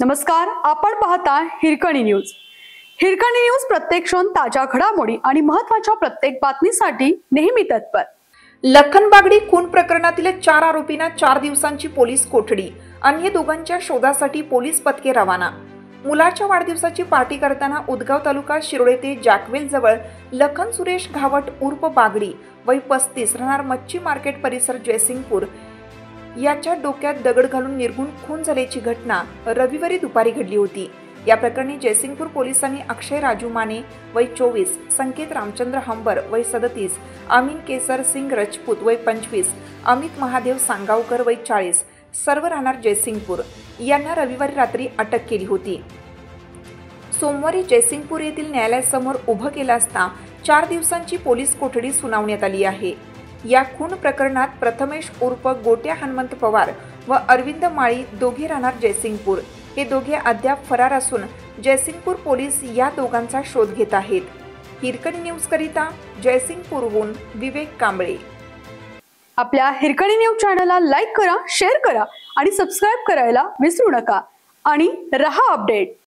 नमस्कार, आपण पाहता हिरकणी न्यूज। हिरकणी न्यूज प्रत्येक क्षण ताज्या घडामोडी आणि महत्त्वाच्या प्रत्येक बातमीसाठी नेहमी तत्पर। लखन बागडी खून प्रकरणातील 4 आरोपींना 4 दिवसांची पोलीस कोठडी, अन्य दोघांच्या शोधासाठी पोलीस पथके रवाना। मुलाच्या वाढदिवसाची पार्टी करताना उदगाव तालुका शिरोळे ते जॅकवेल जवळ लखन सुरेश घावट उर्फ बागडी वय 35 राहणार मच्छी मार्केट परिसर जयसिंगपूर याच्या डोक्यात दगड घालून निर्घुण खून झाल्याची घटना रविवारी दुपारी घडली होती। या प्रकरणी जयसिंगपूर पोलिसांनी अक्षय राजू माने वय 24, संकेत रामचंद्र हंबर वय 37, अमीन केसर सिंग राजपूत वय 25, अमित महादेव सांगावकर वय 40 सर्व राहणार जयसिंगपूर यांना रविवारी रात्री अटक केली होती। सोमवारी जयसिंगपूर येथील न्यायालयासमोर उभं केलं असता 4 दिवसांची पोलीस कोठडी सुनावण्यात आली आहे। या खून प्रकरणात प्रथमेश उर्फ गोट्या हनुमंत पवार व अरविंद माळी दोघे राहणार जयसिंगपूर हे दोघे अद्याप फरार असून जयसिंगपूर पोलीस या दोघांचा शोध घेत आहेत। हिरकणी न्यूज करिता जयसिंगपूरहून विवेक कांबळे। आपल्या हिरकणी न्यूज चॅनलला लाईक करा, शेअर करा आणि सबस्क्राइब करायला विसरू नका आणि रहा अपडेट।